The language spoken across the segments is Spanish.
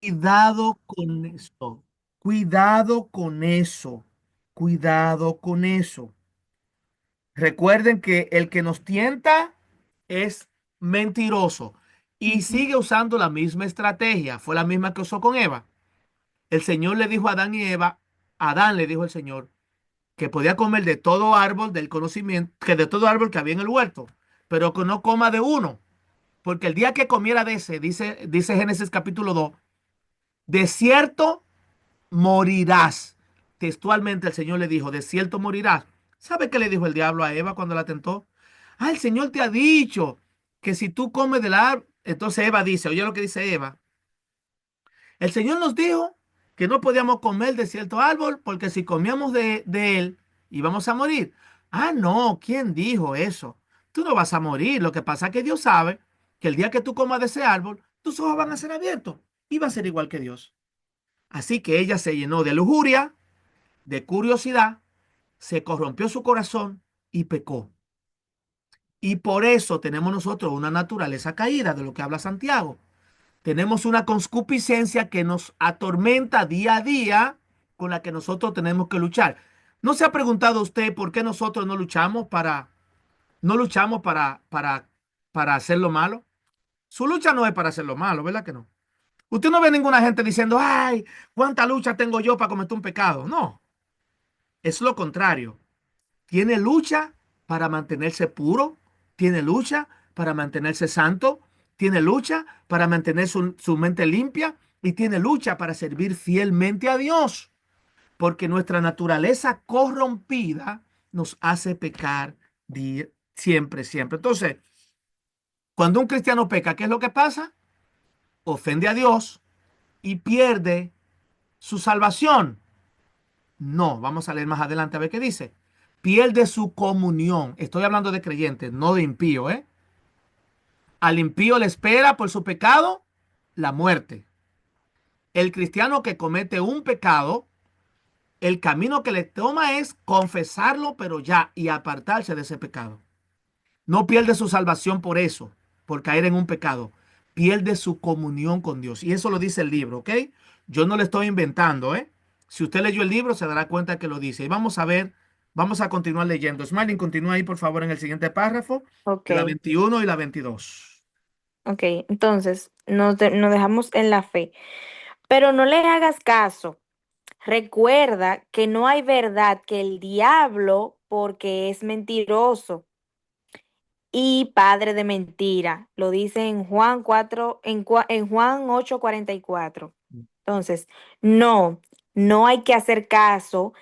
Cuidado con eso. Cuidado con eso. Cuidado con eso. Recuerden que el que nos tienta es mentiroso y Ujú. sigue usando la misma estrategia. Fue la misma que usó con Eva. El Señor le dijo a Adán y Eva, a Adán le dijo el Señor que podía comer de todo árbol del conocimiento, que de todo árbol que había en el huerto, pero que no coma de uno, porque el día que comiera de ese, dice Génesis capítulo 2, de cierto morirás. Textualmente el Señor le dijo, de cierto morirás. ¿Sabe qué le dijo el diablo a Eva cuando la tentó? Ah, el Señor te ha dicho que si tú comes del árbol, entonces Eva dice, oye lo que dice Eva, el Señor nos dijo que no podíamos comer de cierto árbol porque si comíamos de él íbamos a morir. Ah, no, ¿quién dijo eso? Tú no vas a morir. Lo que pasa es que Dios sabe que el día que tú comas de ese árbol, tus ojos van a ser abiertos y va a ser igual que Dios. Así que ella se llenó de lujuria, de curiosidad, se corrompió su corazón y pecó. Y por eso tenemos nosotros una naturaleza caída de lo que habla Santiago. Tenemos una concupiscencia que nos atormenta día a día con la que nosotros tenemos que luchar. ¿No se ha preguntado usted por qué nosotros no luchamos para hacer lo malo? Su lucha no es para hacer lo malo, ¿verdad que no? Usted no ve ninguna gente diciendo, ay, cuánta lucha tengo yo para cometer un pecado. No, es lo contrario. Tiene lucha para mantenerse puro, tiene lucha para mantenerse santo, tiene lucha para mantener su mente limpia y tiene lucha para servir fielmente a Dios, porque nuestra naturaleza corrompida nos hace pecar siempre, siempre. Entonces, cuando un cristiano peca, ¿qué es lo que pasa? Ofende a Dios y pierde su salvación. No, vamos a leer más adelante a ver qué dice. Pierde su comunión. Estoy hablando de creyentes, no de impío, ¿eh? Al impío le espera por su pecado la muerte. El cristiano que comete un pecado, el camino que le toma es confesarlo, pero ya, y apartarse de ese pecado. No pierde su salvación por eso, por caer en un pecado. Pierde su comunión con Dios. Y eso lo dice el libro, ¿ok? Yo no le estoy inventando, ¿eh? Si usted leyó el libro, se dará cuenta que lo dice. Y vamos a ver, vamos a continuar leyendo. Smiling, continúa ahí, por favor, en el siguiente párrafo, Ok, de la 21 y la 22. ok. Entonces, nos dejamos en la fe. Pero no le hagas caso. Recuerda que no hay verdad que el diablo, porque es mentiroso y padre de mentira. Lo dice en Juan 4, en Juan 8:44. Entonces, no, no hay que hacer caso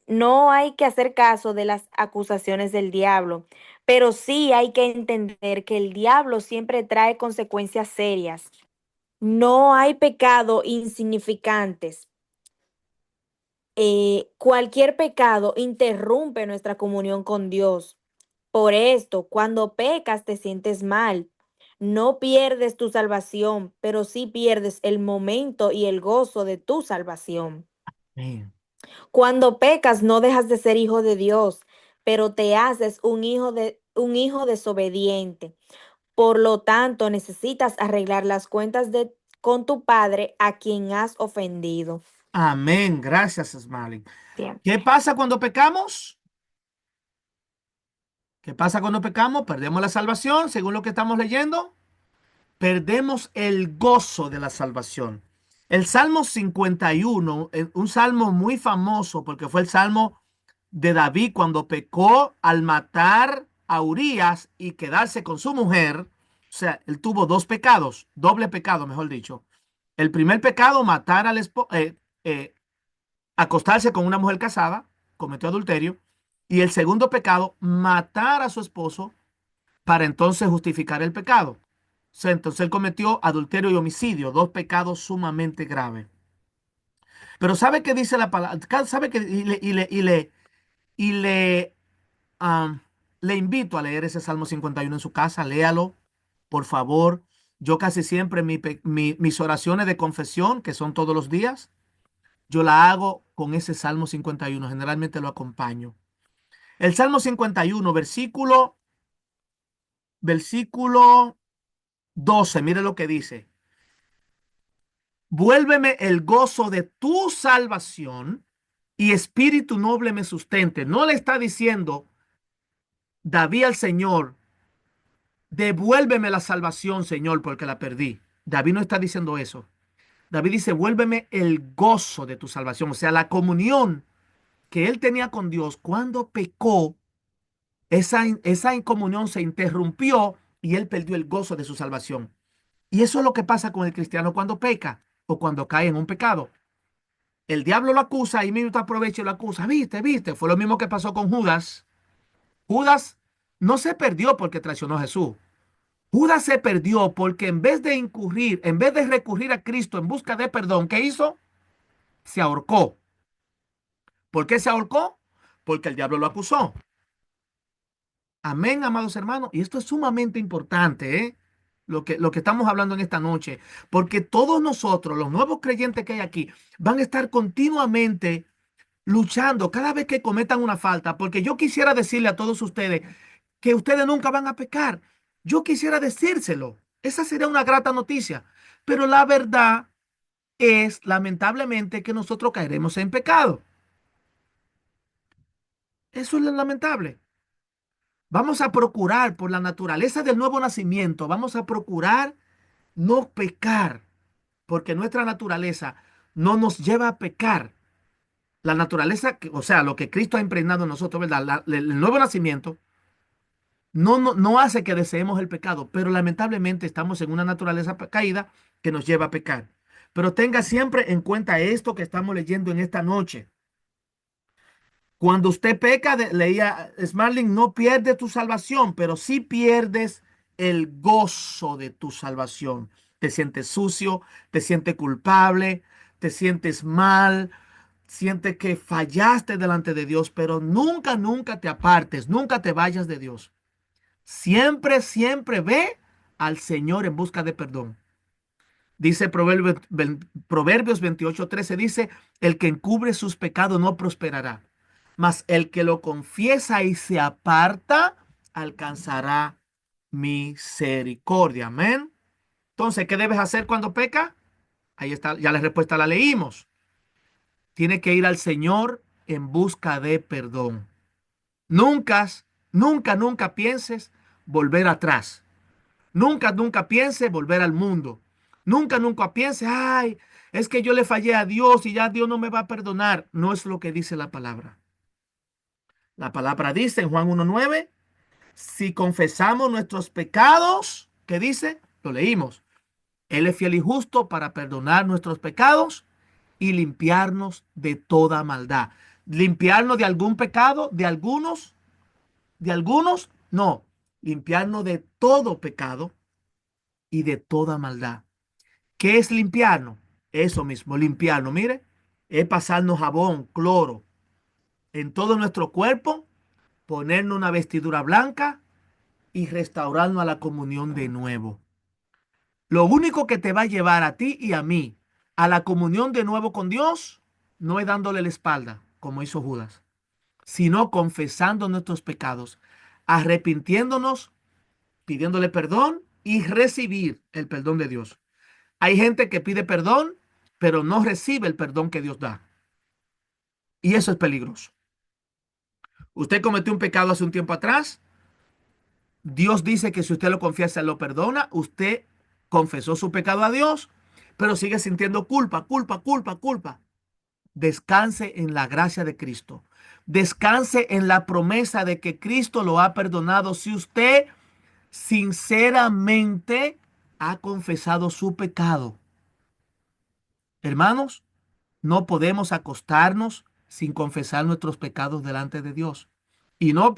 no hay que hacer caso de las acusaciones del diablo, pero sí hay que entender que el diablo siempre trae consecuencias serias. No hay pecado insignificantes. Cualquier pecado interrumpe nuestra comunión con Dios. Por esto, cuando pecas te sientes mal. No pierdes tu salvación, pero sí pierdes el momento y el gozo de tu salvación. Amén. Cuando pecas no dejas de ser hijo de Dios, pero te haces un hijo desobediente. Por lo tanto, necesitas arreglar las cuentas con tu padre a quien has ofendido. Amén. Gracias, Smiling. Bien. ¿Qué pasa cuando pecamos? ¿Qué pasa cuando pecamos? Perdemos la salvación, según lo que estamos leyendo. Perdemos el gozo de la salvación. El Salmo 51, un salmo muy famoso porque fue el salmo de David cuando pecó al matar a Urías y quedarse con su mujer. O sea, él tuvo dos pecados, doble pecado, mejor dicho. El primer pecado, matar al esposo, acostarse con una mujer casada, cometió adulterio. Y el segundo pecado, matar a su esposo para entonces justificar el pecado. O sea, entonces él cometió adulterio y homicidio, dos pecados sumamente graves. Pero ¿sabe qué dice la palabra? ¿Sabe que y um, le invito a leer ese Salmo 51 en su casa? Léalo, por favor. Yo casi siempre mis oraciones de confesión, que son todos los días, yo la hago con ese Salmo 51. Generalmente lo acompaño. El Salmo 51, versículo 12, mire lo que dice. Vuélveme el gozo de tu salvación y espíritu noble me sustente. No le está diciendo David al Señor, devuélveme la salvación, Señor, porque la perdí. David no está diciendo eso. David dice, vuélveme el gozo de tu salvación, o sea, la comunión que él tenía con Dios cuando pecó. Esa incomunión se interrumpió y él perdió el gozo de su salvación. Y eso es lo que pasa con el cristiano cuando peca o cuando cae en un pecado. El diablo lo acusa y mismo aprovecha y lo acusa. Viste, viste. Fue lo mismo que pasó con Judas. Judas no se perdió porque traicionó a Jesús. Judas se perdió porque en vez de recurrir a Cristo en busca de perdón, ¿qué hizo? Se ahorcó. ¿Por qué se ahorcó? Porque el diablo lo acusó. Amén, amados hermanos. Y esto es sumamente importante, ¿eh? Lo que estamos hablando en esta noche. Porque todos nosotros, los nuevos creyentes que hay aquí, van a estar continuamente luchando cada vez que cometan una falta. Porque yo quisiera decirle a todos ustedes que ustedes nunca van a pecar. Yo quisiera decírselo. Esa sería una grata noticia. Pero la verdad es, lamentablemente, que nosotros caeremos en pecado. Eso es lo lamentable. Vamos a procurar, por la naturaleza del nuevo nacimiento, vamos a procurar no pecar, porque nuestra naturaleza no nos lleva a pecar. La naturaleza, o sea, lo que Cristo ha impregnado en nosotros, ¿verdad? El nuevo nacimiento no hace que deseemos el pecado, pero lamentablemente estamos en una naturaleza caída que nos lleva a pecar. Pero tenga siempre en cuenta esto que estamos leyendo en esta noche. Cuando usted peca, leía Smarling, no pierde tu salvación, pero sí pierdes el gozo de tu salvación. Te sientes sucio, te sientes culpable, te sientes mal, sientes que fallaste delante de Dios, pero nunca, nunca te apartes, nunca te vayas de Dios. Siempre, siempre ve al Señor en busca de perdón. Dice Proverbios 28:13, dice, el que encubre sus pecados no prosperará, mas el que lo confiesa y se aparta alcanzará misericordia. Amén. Entonces, ¿qué debes hacer cuando peca? Ahí está, ya la respuesta la leímos. Tiene que ir al Señor en busca de perdón. Nunca, nunca, nunca pienses volver atrás. Nunca, nunca piense volver al mundo. Nunca, nunca piense, ay, es que yo le fallé a Dios y ya Dios no me va a perdonar. No es lo que dice la palabra. La palabra dice en Juan 1:9, si confesamos nuestros pecados, ¿qué dice? Lo leímos. Él es fiel y justo para perdonar nuestros pecados y limpiarnos de toda maldad. Limpiarnos de algún pecado, de algunos, no. Limpiarnos de todo pecado y de toda maldad. ¿Qué es limpiarnos? Eso mismo, limpiarnos, mire, es pasarnos jabón, cloro en todo nuestro cuerpo, ponernos una vestidura blanca y restaurarnos a la comunión de nuevo. Lo único que te va a llevar a ti y a mí a la comunión de nuevo con Dios no es dándole la espalda, como hizo Judas, sino confesando nuestros pecados, arrepintiéndonos, pidiéndole perdón y recibir el perdón de Dios. Hay gente que pide perdón, pero no recibe el perdón que Dios da. Y eso es peligroso. Usted cometió un pecado hace un tiempo atrás. Dios dice que si usted lo confiesa, Él lo perdona. Usted confesó su pecado a Dios, pero sigue sintiendo culpa, culpa, culpa, culpa. Descanse en la gracia de Cristo. Descanse en la promesa de que Cristo lo ha perdonado si usted sinceramente ha confesado su pecado. Hermanos, no podemos acostarnos sin confesar nuestros pecados delante de Dios. Y no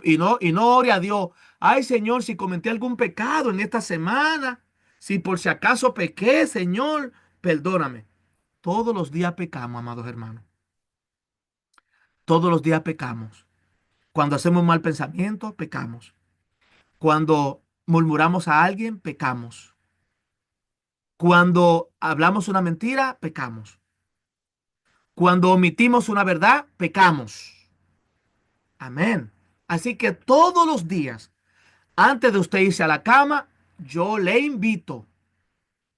ore a Dios. Ay, Señor, si cometí algún pecado en esta semana, si por si acaso pequé, Señor, perdóname. Todos los días pecamos, amados hermanos. Todos los días pecamos. Cuando hacemos un mal pensamiento, pecamos. Cuando murmuramos a alguien, pecamos. Cuando hablamos una mentira, pecamos. Cuando omitimos una verdad, pecamos. Amén. Así que todos los días, antes de usted irse a la cama, yo le invito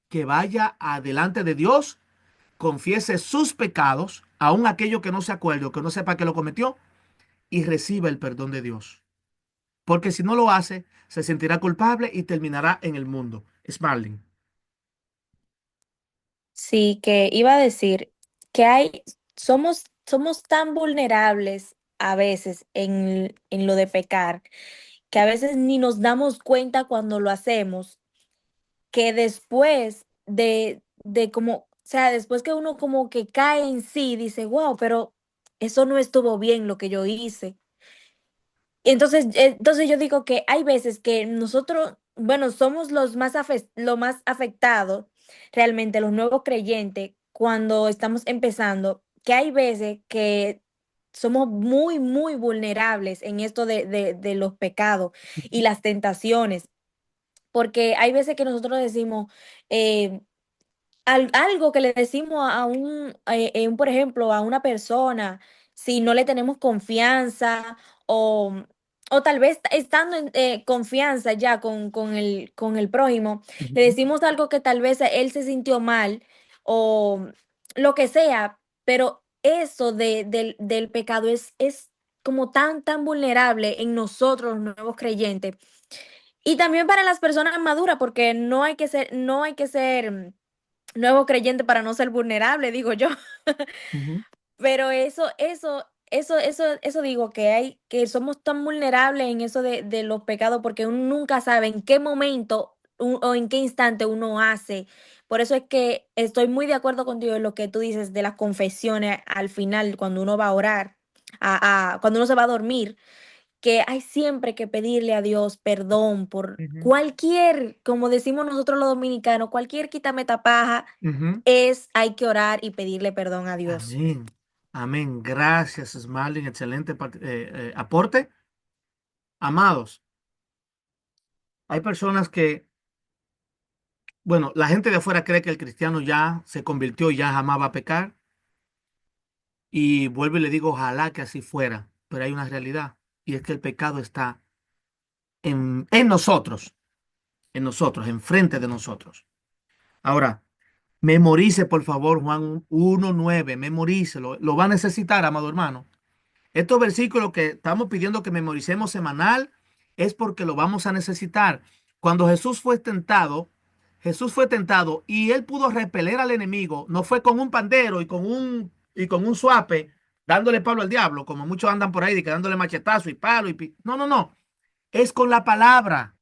que vaya adelante de Dios confiese sus pecados, aun aquello que no se acuerde o que no sepa que lo cometió, y reciba el perdón de Dios. Porque si no lo hace, se sentirá culpable y terminará en el mundo. Smarling. Sí, que iba a decir que somos tan vulnerables a veces en lo de pecar, que a veces ni nos damos cuenta cuando lo hacemos, que después de como, o sea, después que uno como que cae en sí, dice, wow, pero eso no estuvo bien lo que yo hice. Y entonces yo digo que hay veces que nosotros, bueno, somos lo más afectados, realmente los nuevos creyentes, cuando estamos empezando, que hay veces que somos muy, muy vulnerables en esto de los pecados y las tentaciones, porque hay veces que nosotros decimos, eh, algo que le decimos por ejemplo, a una persona, si no le tenemos confianza o, o tal vez estando en confianza ya con el prójimo, le Ujú, decimos algo que tal vez él se sintió mal o lo que sea, pero eso del pecado es como tan vulnerable en nosotros, los nuevos creyentes. Y también para las personas maduras, porque no hay que ser nuevo creyente para no ser vulnerable, digo yo. ujú, Pero eso digo que que somos tan vulnerables en eso de los pecados porque uno nunca sabe en qué momento o en qué instante uno hace. Por eso es que estoy muy de acuerdo contigo en lo que tú dices de las confesiones al final, cuando uno va a orar, cuando uno se va a dormir, que hay siempre que pedirle a Dios perdón por ujú, cualquier, como decimos nosotros los dominicanos, cualquier quítame tapaja ujú. hay que orar y pedirle perdón a Dios. Amén. Amén. Gracias, Smarling. Excelente aporte. Amados, hay personas que, bueno, la gente de afuera cree que el cristiano ya se convirtió y ya jamás va a pecar. Y vuelvo y le digo, ojalá que así fuera. Pero hay una realidad. Y es que el pecado está en nosotros, enfrente de nosotros. Ahora, memorice, por favor, Juan 1:9, memorícelo. Lo va a necesitar, amado hermano. Estos versículos que estamos pidiendo que memoricemos semanal es porque lo vamos a necesitar. Cuando Jesús fue tentado y él pudo repeler al enemigo, no fue con un pandero y con un suape dándole palo al diablo, como muchos andan por ahí de que dándole machetazo y palo no, no, no, es con la palabra,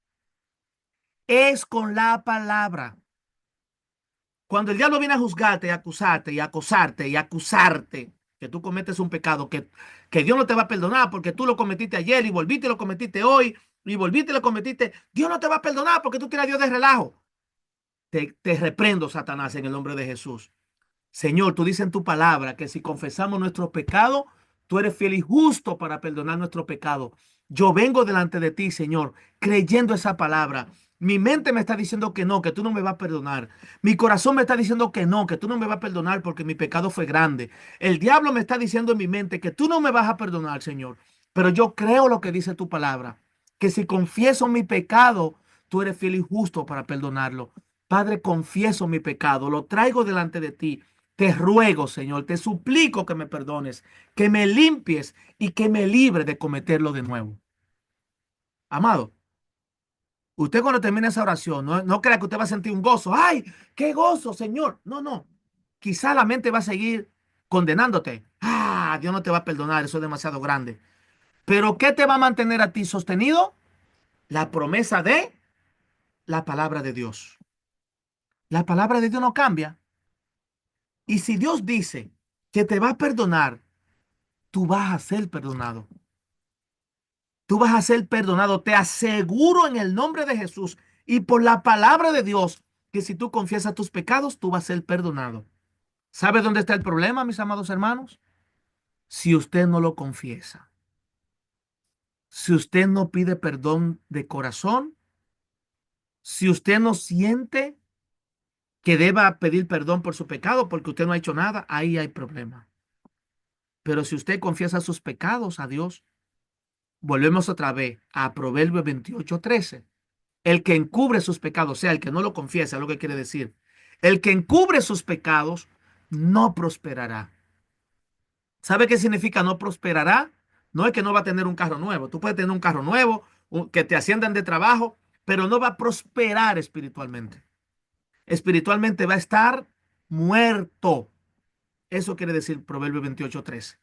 es con la palabra. Cuando el diablo viene a juzgarte y acusarte y acosarte y acusarte que tú cometes un pecado que Dios no te va a perdonar porque tú lo cometiste ayer y volviste y lo cometiste hoy y volviste y lo cometiste, Dios no te va a perdonar porque tú tienes a Dios de relajo. Te reprendo, Satanás, en el nombre de Jesús. Señor, tú dices en tu palabra que si confesamos nuestros pecados, tú eres fiel y justo para perdonar nuestro pecado. Yo vengo delante de ti, Señor, creyendo esa palabra. Mi mente me está diciendo que tú no me vas a perdonar. Mi corazón me está diciendo que tú no me vas a perdonar porque mi pecado fue grande. El diablo me está diciendo en mi mente que tú no me vas a perdonar, Señor. Pero yo creo lo que dice tu palabra, que si confieso mi pecado, tú eres fiel y justo para perdonarlo. Padre, confieso mi pecado, lo traigo delante de ti. Te ruego, Señor, te suplico que me perdones, que me limpies y que me libre de cometerlo de nuevo. Amado, usted cuando termine esa oración, no crea que usted va a sentir un gozo. ¡Ay, qué gozo, Señor! No, no. Quizá la mente va a seguir condenándote. Ah, Dios no te va a perdonar, eso es demasiado grande. Pero ¿qué te va a mantener a ti sostenido? La promesa de la palabra de Dios. La palabra de Dios no cambia. Y si Dios dice que te va a perdonar, tú vas a ser perdonado. Tú vas a ser perdonado. Te aseguro en el nombre de Jesús y por la palabra de Dios que si tú confiesas tus pecados, tú vas a ser perdonado. ¿Sabe dónde está el problema, mis amados hermanos? Si usted no lo confiesa, si usted no pide perdón de corazón, si usted no siente que deba pedir perdón por su pecado porque usted no ha hecho nada, ahí hay problema. Pero si usted confiesa sus pecados a Dios, volvemos otra vez a Proverbios 28:13. El que encubre sus pecados, o sea, el que no lo confiesa, es lo que quiere decir. El que encubre sus pecados, no prosperará. ¿Sabe qué significa no prosperará? No es que no va a tener un carro nuevo. Tú puedes tener un carro nuevo, que te asciendan de trabajo, pero no va a prosperar espiritualmente. Espiritualmente va a estar muerto. Eso quiere decir Proverbio 28:13.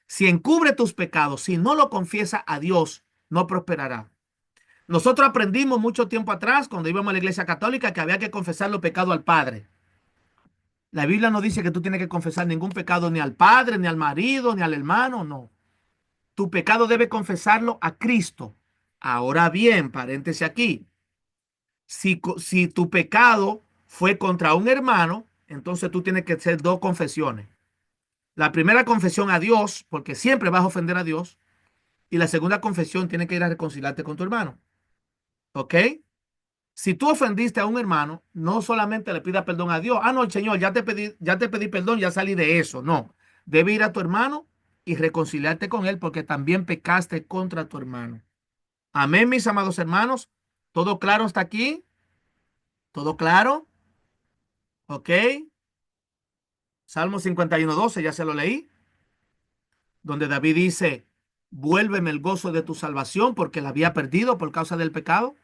Si encubre tus pecados, si no lo confiesa a Dios, no prosperará. Nosotros aprendimos mucho tiempo atrás, cuando íbamos a la iglesia católica, que había que confesar los pecados al Padre. La Biblia no dice que tú tienes que confesar ningún pecado ni al padre, ni al marido, ni al hermano, no. Tu pecado debe confesarlo a Cristo. Ahora bien, paréntesis aquí, si tu pecado fue contra un hermano, entonces tú tienes que hacer dos confesiones. La primera confesión a Dios, porque siempre vas a ofender a Dios, y la segunda confesión tiene que ir a reconciliarte con tu hermano. ¿Ok? Si tú ofendiste a un hermano, no solamente le pida perdón a Dios. Ah, no, Señor, ya te pedí perdón, ya salí de eso. No. Debe ir a tu hermano y reconciliarte con él porque también pecaste contra tu hermano. Amén, mis amados hermanos. ¿Todo claro hasta aquí? ¿Todo claro? ¿Ok? Salmo 51:12, ya se lo leí, donde David dice, vuélveme el gozo de tu salvación porque la había perdido por causa del pecado.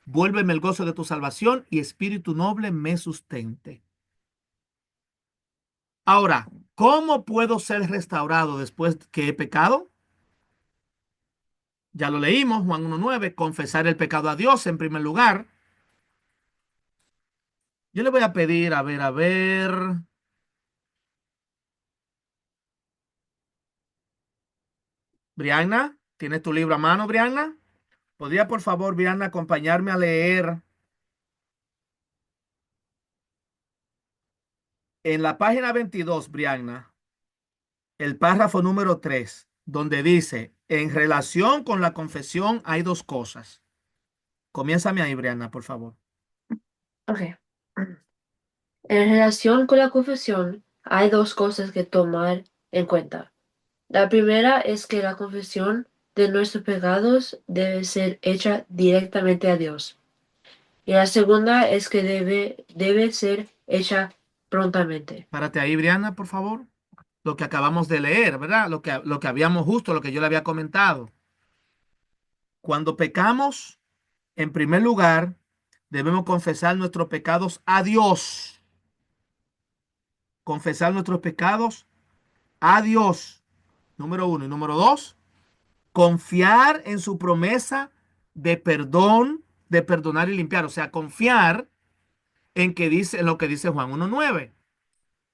Vuélveme el gozo de tu salvación y espíritu noble me sustente. Ahora, ¿cómo puedo ser restaurado después que he pecado? Ya lo leímos, Juan 1:9, confesar el pecado a Dios en primer lugar. Yo le voy a pedir, a ver, Brianna, ¿tienes tu libro a mano, Brianna? ¿Podría, por favor, Brianna, acompañarme a leer en la página 22, Brianna, el párrafo número 3, donde dice, en relación con la confesión hay dos cosas. Comiénzame ahí, Brianna, por favor. Ok. En relación con la confesión, hay dos cosas que tomar en cuenta. La primera es que la confesión de nuestros pecados debe ser hecha directamente a Dios. Y la segunda es que debe ser hecha prontamente. Párate ahí, Brianna, por favor. Lo que acabamos de leer, ¿verdad? Lo que habíamos justo, lo que yo le había comentado. Cuando pecamos, en primer lugar, debemos confesar nuestros pecados a Dios. Confesar nuestros pecados a Dios. Número uno. Y número dos, confiar en su promesa de perdón, de perdonar y limpiar. O sea, confiar en lo que dice Juan 1:9.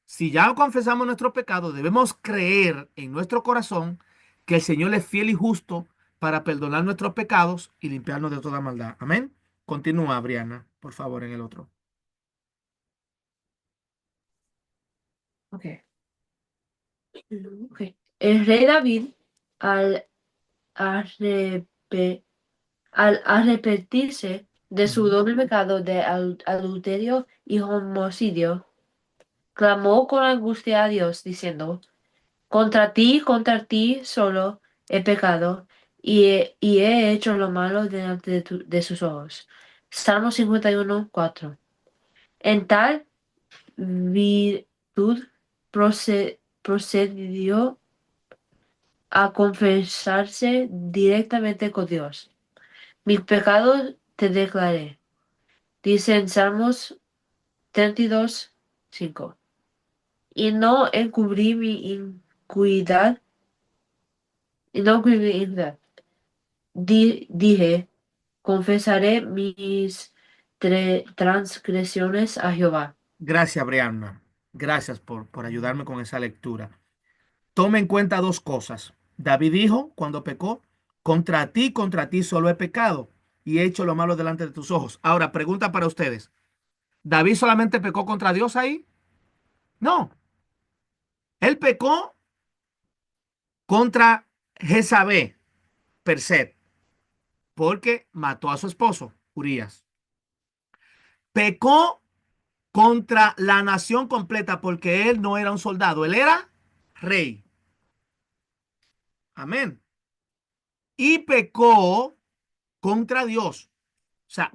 Si ya confesamos nuestro pecado, debemos creer en nuestro corazón que el Señor es fiel y justo para perdonar nuestros pecados y limpiarnos de toda maldad. Amén. Continúa, Briana, por favor, en el otro. Ok. Ok. El rey David, al, arrepe- al arrepentirse de su Ujú. doble pecado de adulterio y homicidio, clamó con angustia a Dios, diciendo, contra ti solo he pecado y he hecho lo malo delante de sus ojos. Salmo 51:4. En tal virtud procedió a confesarse directamente con Dios. Mis pecados te declaré. Dice en Salmos 32:5. Y no encubrí mi iniquidad, y no encubrí mi iniquidad. Dije, confesaré mis transgresiones a Jehová. Gracias, Brianna. Gracias por ayudarme con esa lectura. Tome en cuenta dos cosas. David dijo cuando pecó, contra ti solo he pecado y he hecho lo malo delante de tus ojos. Ahora, pregunta para ustedes. ¿David solamente pecó contra Dios ahí? No. Él pecó contra Jezabel, per se, porque mató a su esposo, Urías. Pecó contra la nación completa porque él no era un soldado, él era rey. Amén. Y pecó contra Dios. O sea,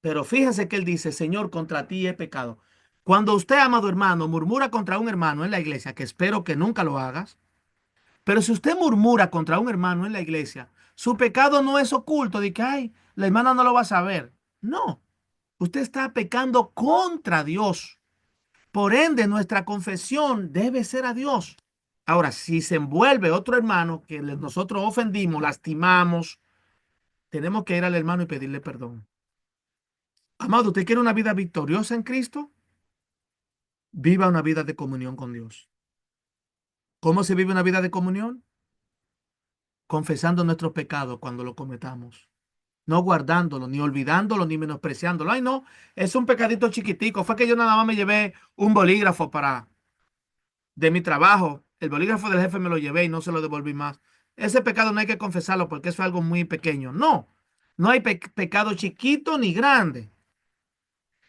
pero fíjense que él dice, Señor, contra ti he pecado. Cuando usted, amado hermano, murmura contra un hermano en la iglesia, que espero que nunca lo hagas, pero si usted murmura contra un hermano en la iglesia, su pecado no es oculto de que, ay, la hermana no lo va a saber. No, usted está pecando contra Dios. Por ende, nuestra confesión debe ser a Dios. Ahora, si se envuelve otro hermano que nosotros ofendimos, lastimamos, tenemos que ir al hermano y pedirle perdón. Amado, ¿usted quiere una vida victoriosa en Cristo? Viva una vida de comunión con Dios. ¿Cómo se vive una vida de comunión? Confesando nuestros pecados cuando lo cometamos. No guardándolo, ni olvidándolo, ni menospreciándolo. Ay, no, es un pecadito chiquitico. Fue que yo nada más me llevé un bolígrafo de mi trabajo. El bolígrafo del jefe me lo llevé y no se lo devolví más. Ese pecado no hay que confesarlo porque eso es algo muy pequeño. No, no hay pecado chiquito ni grande.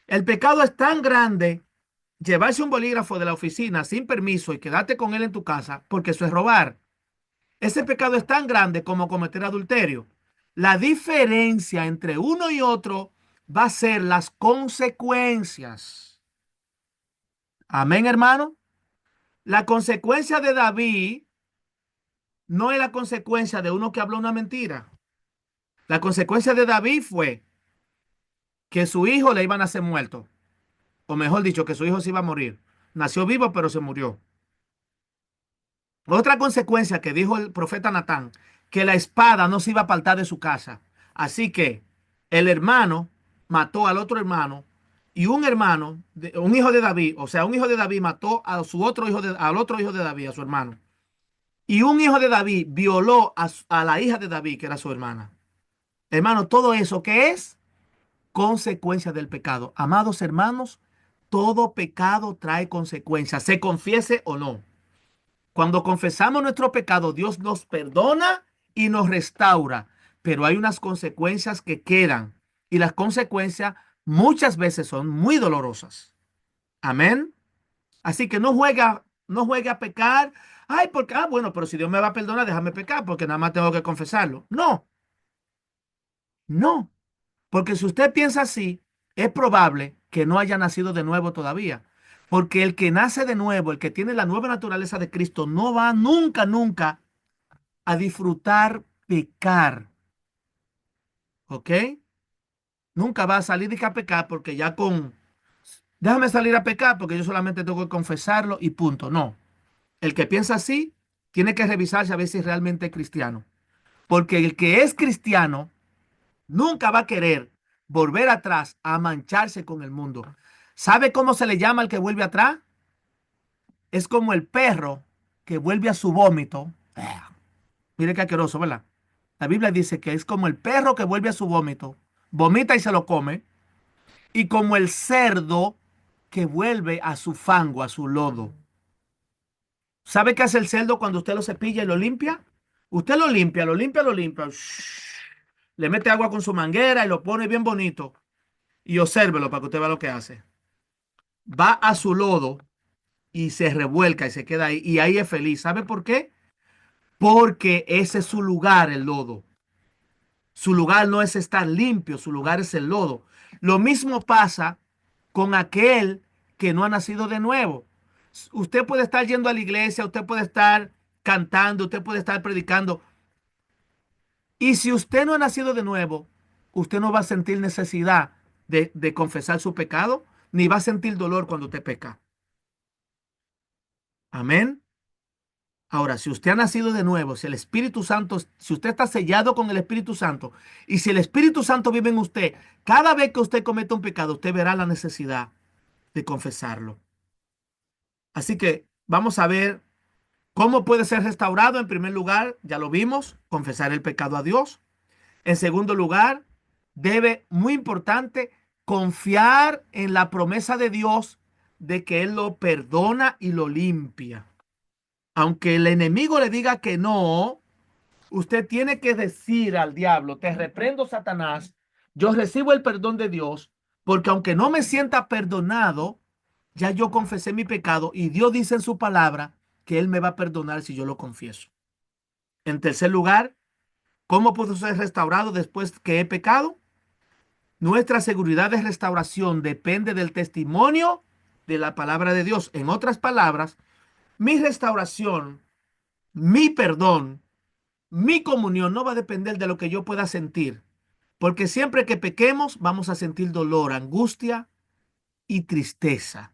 El pecado es tan grande, llevarse un bolígrafo de la oficina sin permiso y quedarte con él en tu casa, porque eso es robar. Ese pecado es tan grande como cometer adulterio. La diferencia entre uno y otro va a ser las consecuencias. Amén, hermano. La consecuencia de David no es la consecuencia de uno que habló una mentira. La consecuencia de David fue que su hijo le iba a nacer muerto. O mejor dicho, que su hijo se iba a morir. Nació vivo, pero se murió. Otra consecuencia que dijo el profeta Natán, que la espada no se iba a apartar de su casa. Así que el hermano mató al otro hermano y un hermano, un hijo de David, o sea, un hijo de David mató a su otro hijo al otro hijo de David, a su hermano. Y un hijo de David violó a la hija de David, que era su hermana. Hermano, todo eso, ¿qué es? Consecuencia del pecado. Amados hermanos, todo pecado trae consecuencias, se confiese o no. Cuando confesamos nuestro pecado, Dios nos perdona y nos restaura, pero hay unas consecuencias que quedan y las consecuencias muchas veces son muy dolorosas. Amén. Así que no juegue a pecar. Ay, porque, bueno, pero si Dios me va a perdonar, déjame pecar porque nada más tengo que confesarlo. No, no, porque si usted piensa así, es probable que no haya nacido de nuevo todavía. Porque el que nace de nuevo, el que tiene la nueva naturaleza de Cristo, no va nunca, nunca a disfrutar pecar, ¿ok? Nunca va a salir de que a pecar porque ya déjame salir a pecar porque yo solamente tengo que confesarlo y punto. No, el que piensa así tiene que revisarse a ver si realmente es cristiano. Porque el que es cristiano nunca va a querer volver atrás a mancharse con el mundo. ¿Sabe cómo se le llama al que vuelve atrás? Es como el perro que vuelve a su vómito. Mire qué asqueroso, ¿verdad? La Biblia dice que es como el perro que vuelve a su vómito, vomita y se lo come, y como el cerdo que vuelve a su fango, a su lodo. ¿Sabe qué hace el cerdo cuando usted lo cepilla y lo limpia? Usted lo limpia, lo limpia, lo limpia. Le mete agua con su manguera y lo pone bien bonito. Y obsérvelo para que usted vea lo que hace. Va a su lodo y se revuelca y se queda ahí. Y ahí es feliz. ¿Sabe por qué? Porque ese es su lugar, el lodo. Su lugar no es estar limpio, su lugar es el lodo. Lo mismo pasa con aquel que no ha nacido de nuevo. Usted puede estar yendo a la iglesia, usted puede estar cantando, usted puede estar predicando. Y si usted no ha nacido de nuevo, usted no va a sentir necesidad de confesar su pecado, ni va a sentir dolor cuando usted peca. Amén. Ahora, si usted ha nacido de nuevo, si el Espíritu Santo, si usted está sellado con el Espíritu Santo y si el Espíritu Santo vive en usted, cada vez que usted cometa un pecado, usted verá la necesidad de confesarlo. Así que vamos a ver cómo puede ser restaurado. En primer lugar, ya lo vimos, confesar el pecado a Dios. En segundo lugar, debe, muy importante, confiar en la promesa de Dios de que Él lo perdona y lo limpia. Aunque el enemigo le diga que no, usted tiene que decir al diablo, te reprendo, Satanás, yo recibo el perdón de Dios, porque aunque no me sienta perdonado, ya yo confesé mi pecado y Dios dice en su palabra que Él me va a perdonar si yo lo confieso. En tercer lugar, ¿cómo puedo ser restaurado después que he pecado? Nuestra seguridad de restauración depende del testimonio de la palabra de Dios. En otras palabras, mi restauración, mi perdón, mi comunión no va a depender de lo que yo pueda sentir, porque siempre que pequemos vamos a sentir dolor, angustia y tristeza.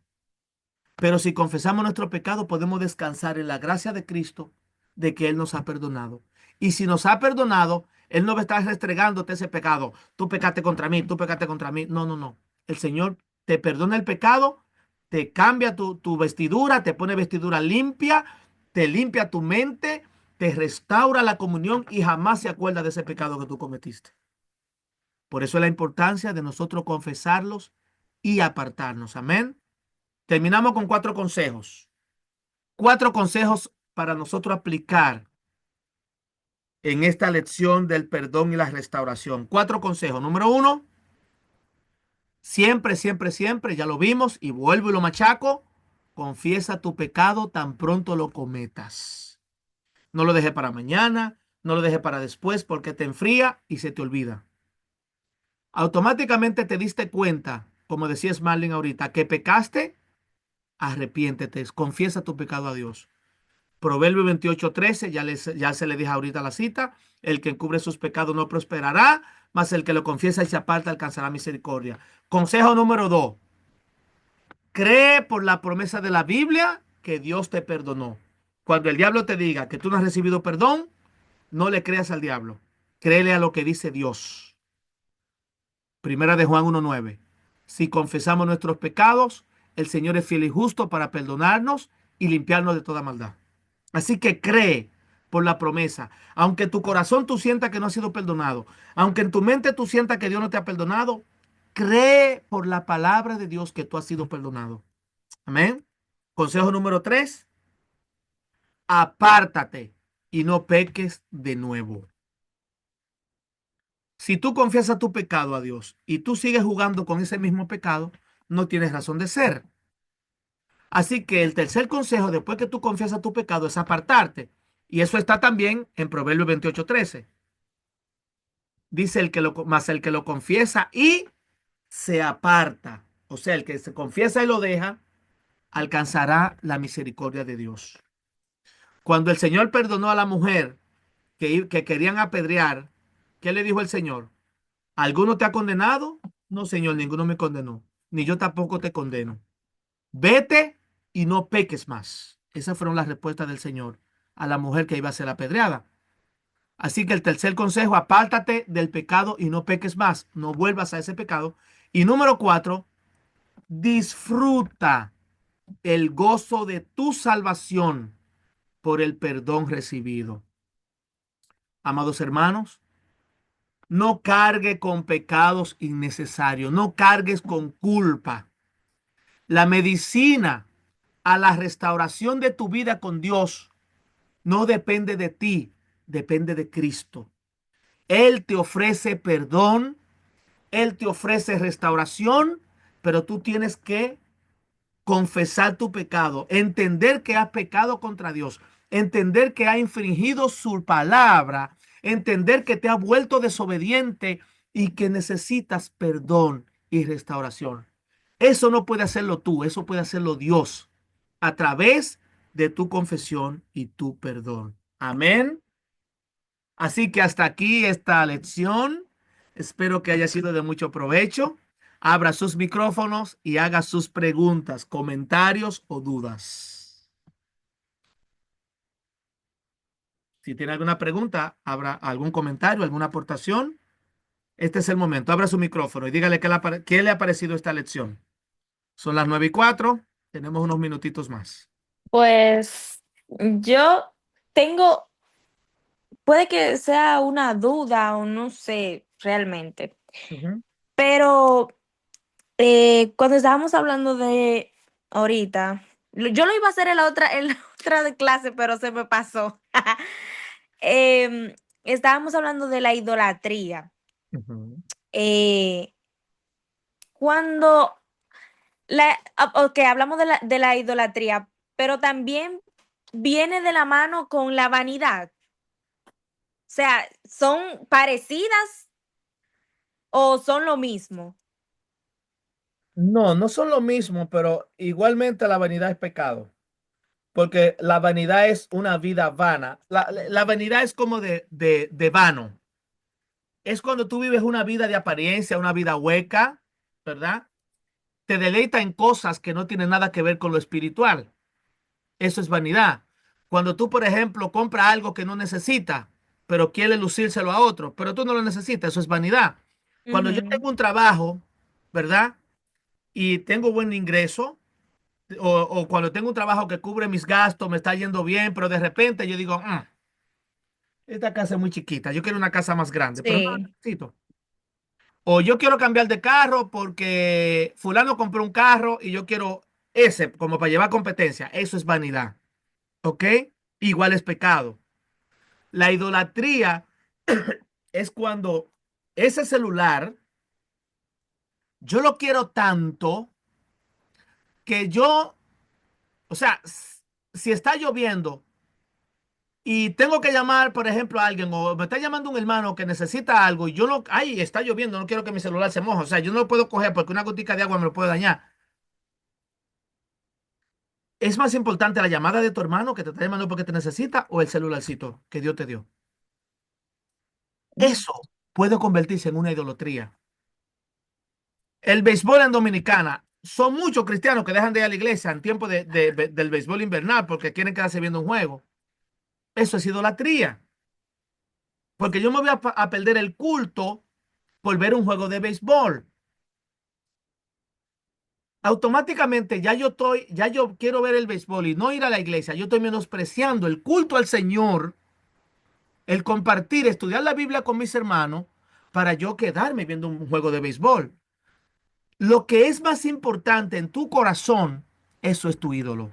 Pero si confesamos nuestro pecado, podemos descansar en la gracia de Cristo, de que Él nos ha perdonado. Y si nos ha perdonado, Él no va a estar restregándote ese pecado. Tú pecaste contra mí, tú pecaste contra mí. No, no, no. El Señor te perdona el pecado, te cambia tu vestidura, te pone vestidura limpia, te limpia tu mente, te restaura la comunión y jamás se acuerda de ese pecado que tú cometiste. Por eso es la importancia de nosotros confesarlos y apartarnos. Amén. Terminamos con 4 consejos. 4 consejos para nosotros aplicar en esta lección del perdón y la restauración. 4 consejos. Número 1, siempre, siempre, siempre, ya lo vimos y vuelvo y lo machaco, confiesa tu pecado tan pronto lo cometas. No lo dejes para mañana, no lo dejes para después porque te enfría y se te olvida. Automáticamente te diste cuenta, como decía Marlene ahorita, que pecaste, arrepiéntete, confiesa tu pecado a Dios. Proverbio 28:13, ya se le dije ahorita la cita, el que encubre sus pecados no prosperará, mas el que lo confiesa y se aparta alcanzará misericordia. Consejo número 2, cree por la promesa de la Biblia que Dios te perdonó. Cuando el diablo te diga que tú no has recibido perdón, no le creas al diablo, créele a lo que dice Dios. Primera de Juan 1:9, si confesamos nuestros pecados, el Señor es fiel y justo para perdonarnos y limpiarnos de toda maldad. Así que cree por la promesa. Aunque en tu corazón tú sientas que no has sido perdonado, aunque en tu mente tú sientas que Dios no te ha perdonado, cree por la palabra de Dios que tú has sido perdonado. Amén. Consejo número 3, apártate y no peques de nuevo. Si tú confiesas tu pecado a Dios y tú sigues jugando con ese mismo pecado, no tienes razón de ser. Así que el tercer consejo después que tú confiesas tu pecado es apartarte. Y eso está también en Proverbios 28:13. Dice más el que lo confiesa y se aparta. O sea, el que se confiesa y lo deja, alcanzará la misericordia de Dios. Cuando el Señor perdonó a la mujer que querían apedrear, ¿qué le dijo el Señor? ¿Alguno te ha condenado? No, Señor, ninguno me condenó. Ni yo tampoco te condeno. Vete y no peques más. Esas fueron las respuestas del Señor a la mujer que iba a ser apedreada. Así que el tercer consejo, apártate del pecado y no peques más. No vuelvas a ese pecado. Y número 4, disfruta el gozo de tu salvación por el perdón recibido. Amados hermanos, no cargue con pecados innecesarios. No cargues con culpa. La medicina a la restauración de tu vida con Dios no depende de ti, depende de Cristo. Él te ofrece perdón, Él te ofrece restauración, pero tú tienes que confesar tu pecado, entender que has pecado contra Dios, entender que has infringido su palabra, entender que te has vuelto desobediente y que necesitas perdón y restauración. Eso no puede hacerlo tú, eso puede hacerlo Dios a través de tu confesión y tu perdón. Amén. Así que hasta aquí esta lección. Espero que haya sido de mucho provecho. Abra sus micrófonos y haga sus preguntas, comentarios o dudas. Si tiene alguna pregunta, abra algún comentario, alguna aportación. Este es el momento. Abra su micrófono y dígale qué le ha parecido esta lección. Son las 9:04. Tenemos unos minutitos más. Pues yo tengo, puede que sea una duda o no sé realmente, Ujú, pero cuando estábamos hablando de ahorita, yo lo iba a hacer en la otra de clase, pero se me pasó. Estábamos hablando de la idolatría. ujú. Eh, cuando ok, hablamos de la idolatría, pero también viene de la mano con la vanidad. O sea, ¿son parecidas o son lo mismo? No, no son lo mismo, pero igualmente la vanidad es pecado. Porque la vanidad es una vida vana. La vanidad es como de vano. Es cuando tú vives una vida de apariencia, una vida hueca, ¿verdad? Te deleita en cosas que no tienen nada que ver con lo espiritual. Eso es vanidad. Cuando tú, por ejemplo, compras algo que no necesitas, pero quieres lucírselo a otro, pero tú no lo necesitas, eso es vanidad. Cuando yo Ujú. tengo un trabajo, ¿verdad? Y tengo buen ingreso, o cuando tengo un trabajo que cubre mis gastos, me está yendo bien, pero de repente yo digo, esta casa es muy chiquita, yo quiero una casa más grande, pero no la Sí. necesito. O yo quiero cambiar de carro porque fulano compró un carro y yo quiero ese como para llevar competencia. Eso es vanidad, ¿ok? Igual es pecado. La idolatría es cuando ese celular, yo lo quiero tanto que yo, o sea, si está lloviendo y tengo que llamar, por ejemplo, a alguien, o me está llamando un hermano que necesita algo y yo no, ay, está lloviendo, no quiero que mi celular se moje, o sea, yo no lo puedo coger porque una gotica de agua me lo puede dañar. ¿Es más importante la llamada de tu hermano que te está llamando porque te necesita o el celularcito que Dios te dio? Eso puede convertirse en una idolatría. El béisbol en Dominicana, son muchos cristianos que dejan de ir a la iglesia en tiempo del béisbol invernal porque quieren quedarse viendo un juego. Eso es idolatría. Porque yo me voy a perder el culto por ver un juego de béisbol. Automáticamente ya yo quiero ver el béisbol y no ir a la iglesia. Yo estoy menospreciando el culto al Señor, el compartir, estudiar la Biblia con mis hermanos para yo quedarme viendo un juego de béisbol. Lo que es más importante en tu corazón, eso es tu ídolo.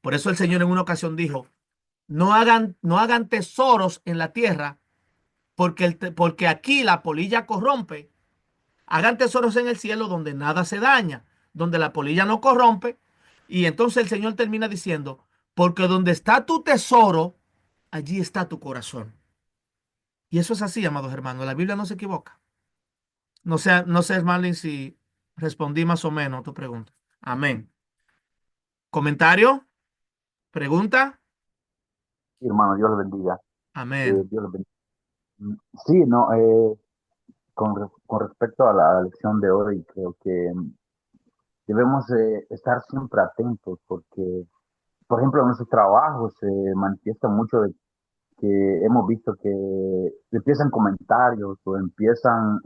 Por eso el Señor en una ocasión dijo, no hagan tesoros en la tierra, porque, porque aquí la polilla corrompe. Hagan tesoros en el cielo donde nada se daña, donde la polilla no corrompe. Y entonces el Señor termina diciendo, porque donde está tu tesoro, allí está tu corazón. Y eso es así, amados hermanos. La Biblia no se equivoca. No sé, Marlene, si respondí más o menos a tu pregunta. Amén. ¿Comentario? ¿Pregunta? Sí, hermano, Dios le bendiga. Amén. Dios le bendiga. Sí, no, con respecto a la lección de hoy, creo que debemos estar siempre atentos porque, por ejemplo, en nuestros trabajos se manifiesta mucho de que hemos visto que empiezan comentarios o empiezan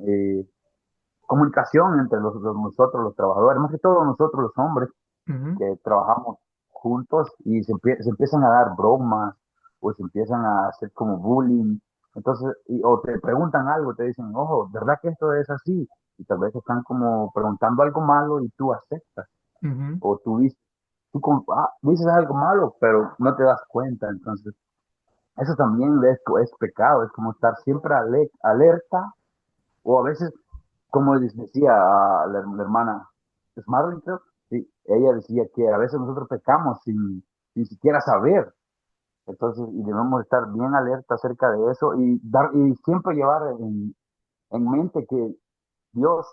comunicación entre nosotros, los trabajadores, más que todo nosotros, los hombres, Ujú, que trabajamos juntos y se empiezan a dar bromas o se empiezan a hacer como bullying. Entonces, o te preguntan algo, te dicen, ojo, ¿verdad que esto es así? Y tal vez están como preguntando algo malo y tú aceptas. ujú. O dices algo malo, pero no te das cuenta. Entonces, eso también es pecado, es como estar siempre alerta o a veces, como les decía a la hermana Smarling, creo, sí, ella decía que a veces nosotros pecamos sin siquiera saber. Entonces, y debemos estar bien alerta acerca de eso y siempre llevar en mente que Dios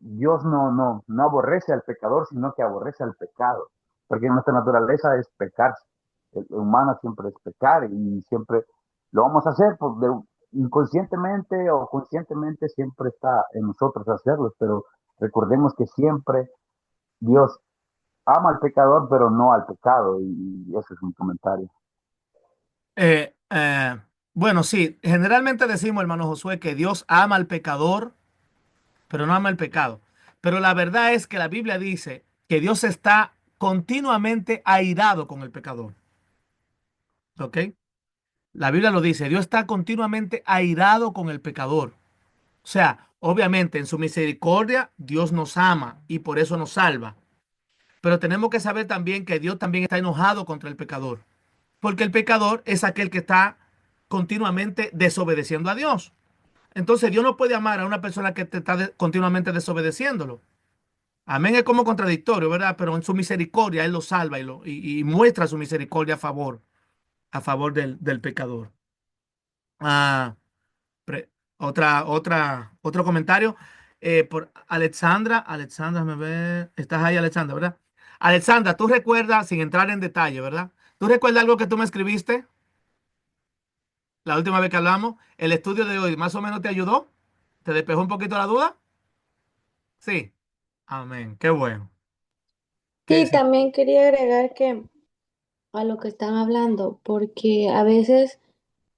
Dios no aborrece al pecador, sino que aborrece al pecado. Porque nuestra naturaleza es pecar. El humano siempre es pecar y siempre lo vamos a hacer inconscientemente o conscientemente siempre está en nosotros hacerlo, pero recordemos que siempre Dios ama al pecador, pero no al pecado, y ese es mi comentario. Eh, eh, bueno, sí, generalmente decimos, hermano Josué, que Dios ama al pecador, pero no ama el pecado. Pero la verdad es que la Biblia dice que Dios está continuamente airado con el pecador. ¿Ok? La Biblia lo dice, Dios está continuamente airado con el pecador. O sea, obviamente en su misericordia Dios nos ama y por eso nos salva. Pero tenemos que saber también que Dios también está enojado contra el pecador. Porque el pecador es aquel que está continuamente desobedeciendo a Dios. Entonces Dios no puede amar a una persona que te está continuamente desobedeciéndolo. Amén, es como contradictorio, ¿verdad? Pero en su misericordia Él lo salva y muestra su misericordia a favor del pecador. Ah, Otro comentario por Alexandra. Alexandra, me ve. Estás ahí, Alexandra, ¿verdad? Alexandra, tú recuerdas, sin entrar en detalle, ¿verdad? ¿Tú recuerdas algo que tú me escribiste la última vez que hablamos? ¿El estudio de hoy más o menos te ayudó? ¿Te despejó un poquito la duda? Sí. Amén. Qué bueno. ¿Qué Sí, sí? también quería agregar que a lo que están hablando, porque a veces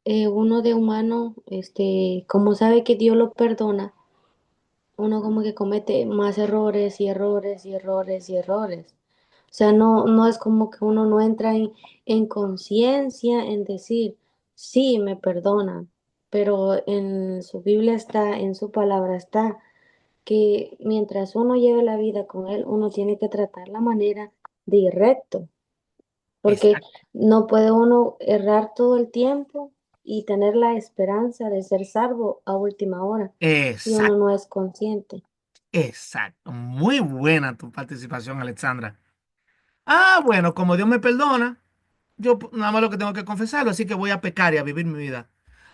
uno de humano, como sabe que Dios lo perdona, uno como que comete más errores y errores y errores y errores. O sea, no es como que uno no entra en conciencia en decir, sí, me perdonan, pero en su Biblia está, en su palabra está, que mientras uno lleve la vida con Él, uno tiene que tratar la manera de ir recto, porque Exact- no puede uno errar todo el tiempo y tener la esperanza de ser salvo a última hora si uno Exacto. no es consciente. Exacto. Muy buena tu participación, Alexandra. Ah, bueno, como Dios me perdona, yo nada más lo que tengo que confesarlo, así que voy a pecar y a vivir mi vida.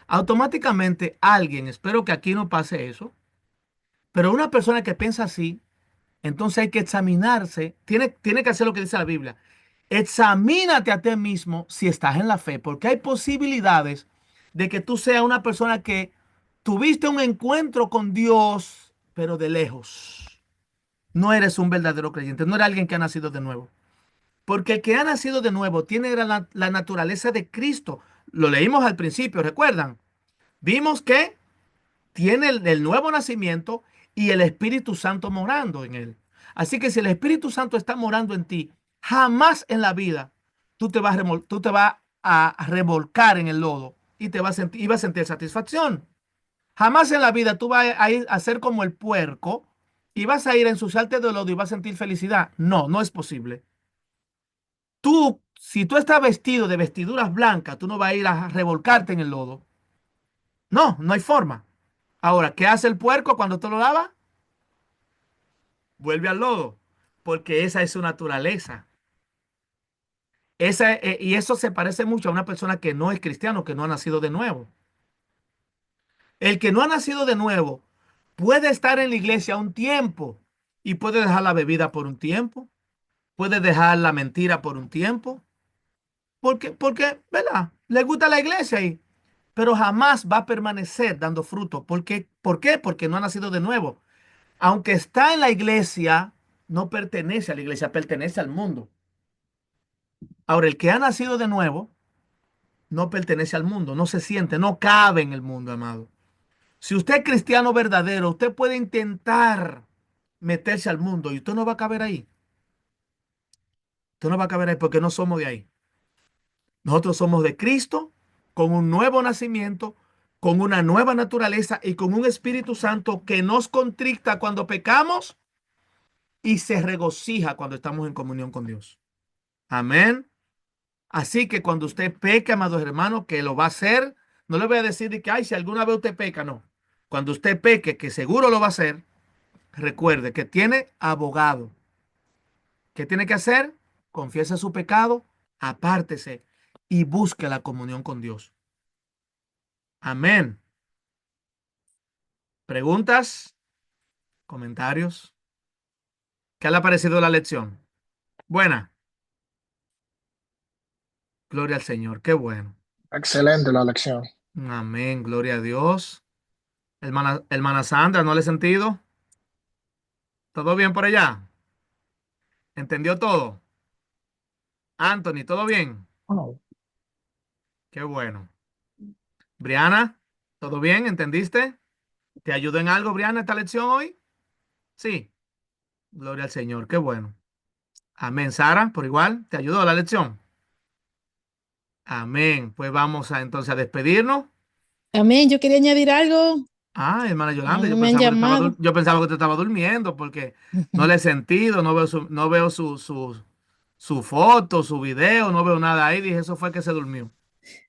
Automáticamente alguien, espero que aquí no pase eso, pero una persona que piensa así, entonces hay que examinarse, tiene que hacer lo que dice la Biblia. Examínate a ti mismo si estás en la fe, porque hay posibilidades de que tú seas una persona que tuviste un encuentro con Dios, pero de lejos. No eres un verdadero creyente, no eres alguien que ha nacido de nuevo. Porque el que ha nacido de nuevo tiene la naturaleza de Cristo. Lo leímos al principio, ¿recuerdan? Vimos que tiene el nuevo nacimiento y el Espíritu Santo morando en él. Así que si el Espíritu Santo está morando en ti, jamás en la vida tú te vas a revolcar en el lodo y y vas a sentir satisfacción. Jamás en la vida tú vas a ir a ser como el puerco y vas a ir a ensuciarte de lodo y vas a sentir felicidad. No, no es posible. Si tú estás vestido de vestiduras blancas, tú no vas a ir a revolcarte en el lodo. No, no hay forma. Ahora, ¿qué hace el puerco cuando tú lo lavas? Vuelve al lodo, porque esa es su naturaleza. Y eso se parece mucho a una persona que no es cristiano, que no ha nacido de nuevo. El que no ha nacido de nuevo puede estar en la iglesia un tiempo y puede dejar la bebida por un tiempo, puede dejar la mentira por un tiempo, porque, ¿verdad? Le gusta la iglesia pero jamás va a permanecer dando fruto. ¿Por qué? Porque no ha nacido de nuevo. Aunque está en la iglesia, no pertenece a la iglesia, pertenece al mundo. Ahora, el que ha nacido de nuevo no pertenece al mundo, no se siente, no cabe en el mundo, amado. Si usted es cristiano verdadero, usted puede intentar meterse al mundo y usted no va a caber ahí. Usted no va a caber ahí porque no somos de ahí. Nosotros somos de Cristo, con un nuevo nacimiento, con una nueva naturaleza y con un Espíritu Santo que nos contricta cuando pecamos y se regocija cuando estamos en comunión con Dios. Amén. Así que cuando usted peque, amados hermanos, que lo va a hacer, no le voy a decir de que, ay, si alguna vez usted peca, no. Cuando usted peque, que seguro lo va a hacer, recuerde que tiene abogado. ¿Qué tiene que hacer? Confiesa su pecado, apártese y busque la comunión con Dios. Amén. ¿Preguntas? ¿Comentarios? ¿Qué le ha parecido la lección? Buena. Gloria al Señor. Qué bueno. Excelente la lección. Amén. Gloria a Dios. Hermana Sandra, ¿no le he sentido? ¿Todo bien por allá? ¿Entendió todo? Anthony, ¿todo bien? Oh, Qué bueno. Briana, ¿todo bien? ¿Entendiste? ¿Te ayudó en algo, Briana, esta lección hoy? Sí. Gloria al Señor. Qué bueno. Amén. Sara, por igual, ¿te ayudó la lección? Amén. Pues vamos entonces a despedirnos. Amén, yo quería añadir algo. Ah, hermana A Yolanda, mí no me han llamado. yo pensaba que te estaba durmiendo porque no le he sentido, no veo su foto, su video, no veo nada ahí. Dije, eso fue que se durmió.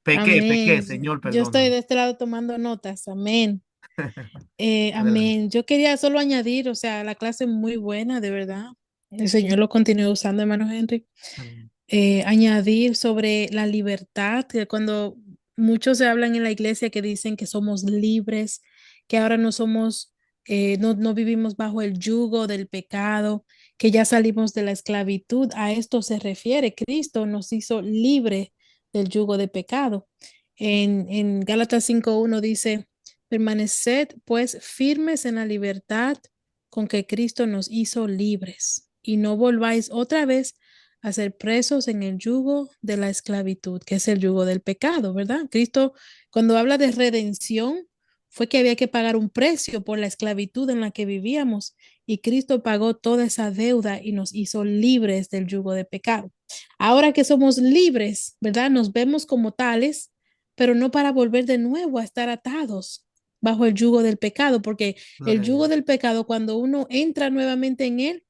Pequé, Amén. Señor, Yo estoy perdóname. de este lado tomando notas. Amén. Adelante. Amén. Yo quería solo añadir, o sea, la clase es muy buena, de verdad. El Señor lo continúe usando, hermano Henry. Amén. Añadir sobre la libertad, que cuando muchos se hablan en la iglesia que dicen que somos libres que ahora no somos, no vivimos bajo el yugo del pecado, que ya salimos de la esclavitud. A esto se refiere. Cristo nos hizo libre del yugo de pecado. En Gálatas 5:1 dice, permaneced pues firmes en la libertad con que Cristo nos hizo libres y no volváis otra vez a ser presos en el yugo de la esclavitud, que es el yugo del pecado, ¿verdad? Cristo, cuando habla de redención, fue que había que pagar un precio por la esclavitud en la que vivíamos y Cristo pagó toda esa deuda y nos hizo libres del yugo de pecado. Ahora que somos libres, ¿verdad? Nos vemos como tales, pero no para volver de nuevo a estar atados bajo el yugo del pecado, porque el Gloria a yugo Dios. del pecado, cuando uno entra nuevamente en él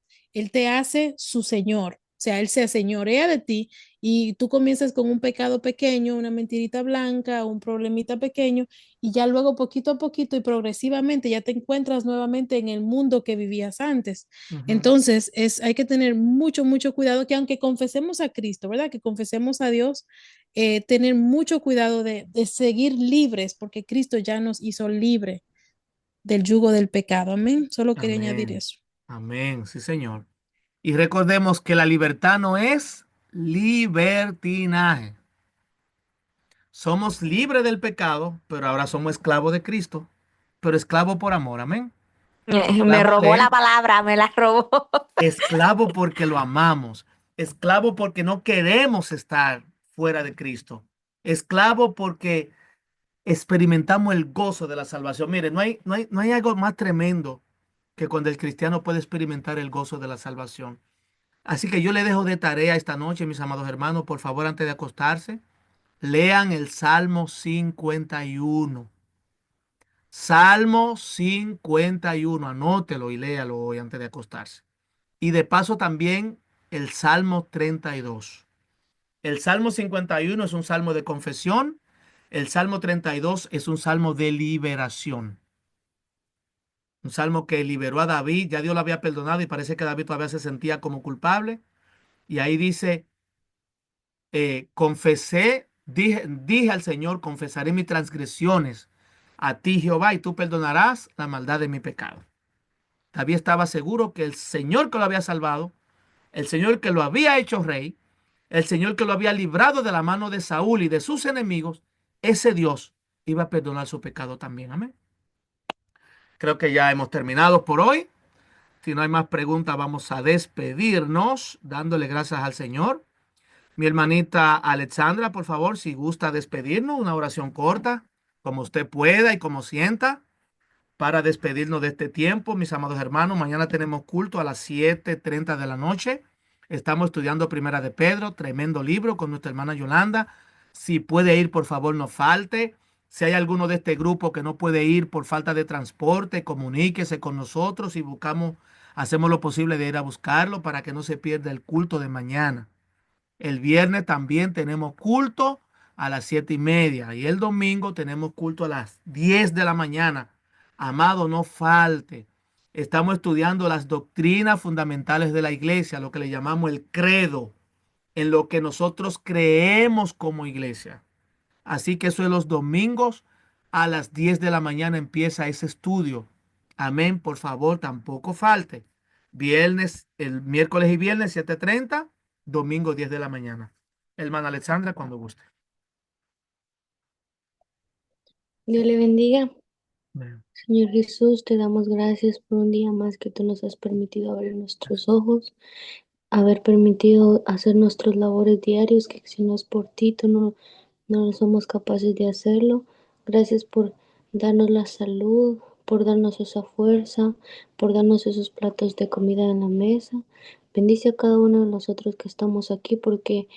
te hace su Señor. O sea, Él se señorea de ti y tú comienzas con un pecado pequeño, una mentirita blanca, un problemita pequeño, y ya luego poquito a poquito y progresivamente ya te encuentras nuevamente en el mundo que vivías antes. Ujú. Entonces, hay que tener mucho, mucho cuidado que aunque confesemos a Cristo, ¿verdad? Que confesemos a Dios, tener mucho cuidado de seguir libres porque Cristo ya nos hizo libre del yugo del pecado. Amén. Solo quería añadir Amén. eso. Amén. Sí, Señor. Y recordemos que la libertad no es libertinaje. Somos libres del pecado, pero ahora somos esclavos de Cristo, pero esclavos por amor. Amén. Me Esclavo robó de la Él, palabra, me la robó. esclavo porque lo amamos, esclavo porque no queremos estar fuera de Cristo, esclavo porque experimentamos el gozo de la salvación. Mire, no hay algo más tremendo que cuando el cristiano puede experimentar el gozo de la salvación. Así que yo le dejo de tarea esta noche, mis amados hermanos, por favor, antes de acostarse, lean el Salmo 51. Salmo 51, anótelo y léalo hoy antes de acostarse. Y de paso también el Salmo 32. El Salmo 51 es un salmo de confesión. El Salmo 32 es un salmo de liberación. Un salmo que liberó a David. Ya Dios lo había perdonado y parece que David todavía se sentía como culpable. Y ahí dice, dije al Señor, confesaré mis transgresiones a ti, Jehová, y tú perdonarás la maldad de mi pecado. David estaba seguro que el Señor que lo había salvado, el Señor que lo había hecho rey, el Señor que lo había librado de la mano de Saúl y de sus enemigos, ese Dios iba a perdonar su pecado también. Amén. Creo que ya hemos terminado por hoy. Si no hay más preguntas, vamos a despedirnos dándole gracias al Señor. Mi hermanita Alexandra, por favor, si gusta despedirnos, una oración corta, como usted pueda y como sienta, para despedirnos de este tiempo, mis amados hermanos. Mañana tenemos culto a las 7:30 de la noche. Estamos estudiando Primera de Pedro, tremendo libro con nuestra hermana Yolanda. Si puede ir, por favor, no falte. Si hay alguno de este grupo que no puede ir por falta de transporte, comuníquese con nosotros y hacemos lo posible de ir a buscarlo para que no se pierda el culto de mañana. El viernes también tenemos culto a las 7:30 y el domingo tenemos culto a las 10 de la mañana. Amado, no falte. Estamos estudiando las doctrinas fundamentales de la iglesia, lo que le llamamos el credo, en lo que nosotros creemos como iglesia. Así que eso es los domingos a las 10 de la mañana empieza ese estudio. Amén, por favor, tampoco falte. Viernes, el miércoles y viernes 7:30, domingo 10 de la mañana. Hermana Alexandra, cuando guste. Dios le bendiga. Amén. Señor Jesús, te damos gracias por un día más que tú nos has permitido abrir nuestros ojos, haber permitido hacer nuestros labores diarios, que si no es por ti, tú no somos capaces de hacerlo. Gracias por darnos la salud, por darnos esa fuerza, por darnos esos platos de comida en la mesa. Bendice a cada uno de nosotros que estamos aquí porque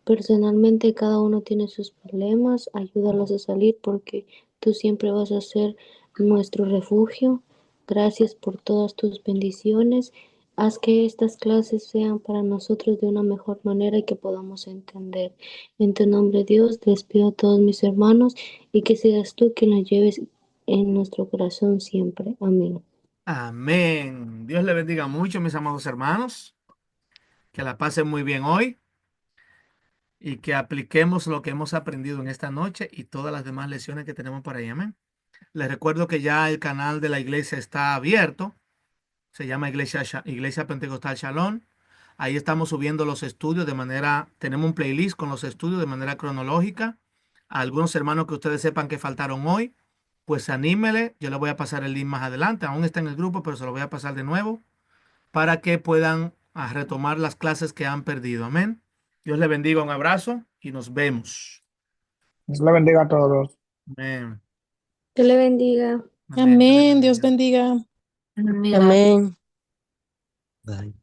personalmente cada uno tiene sus problemas. Ayúdalos a salir porque tú siempre vas a ser nuestro refugio. Gracias por todas tus bendiciones. Haz que estas clases sean para nosotros de una mejor manera y que podamos entender. En tu nombre, Dios, despido a todos mis hermanos y que seas tú quien los lleves en nuestro corazón siempre. Amén. Amén. Dios le bendiga mucho, mis amados hermanos. Que la pasen muy bien hoy y que apliquemos lo que hemos aprendido en esta noche y todas las demás lecciones que tenemos para ahí. Amén. Les recuerdo que ya el canal de la iglesia está abierto. Se llama Iglesia Pentecostal Shalom. Ahí estamos subiendo los estudios tenemos un playlist con los estudios de manera cronológica. A algunos hermanos que ustedes sepan que faltaron hoy, pues anímele. Yo le voy a pasar el link más adelante. Aún está en el grupo, pero se lo voy a pasar de nuevo para que puedan retomar las clases que han perdido. Amén. Dios le bendiga, un abrazo y nos vemos. Dios le bendiga a todos. Amén. Dios le bendiga. Amén. Dios le Amén. Dios bendiga. bendiga. Mira, Amén. Bye.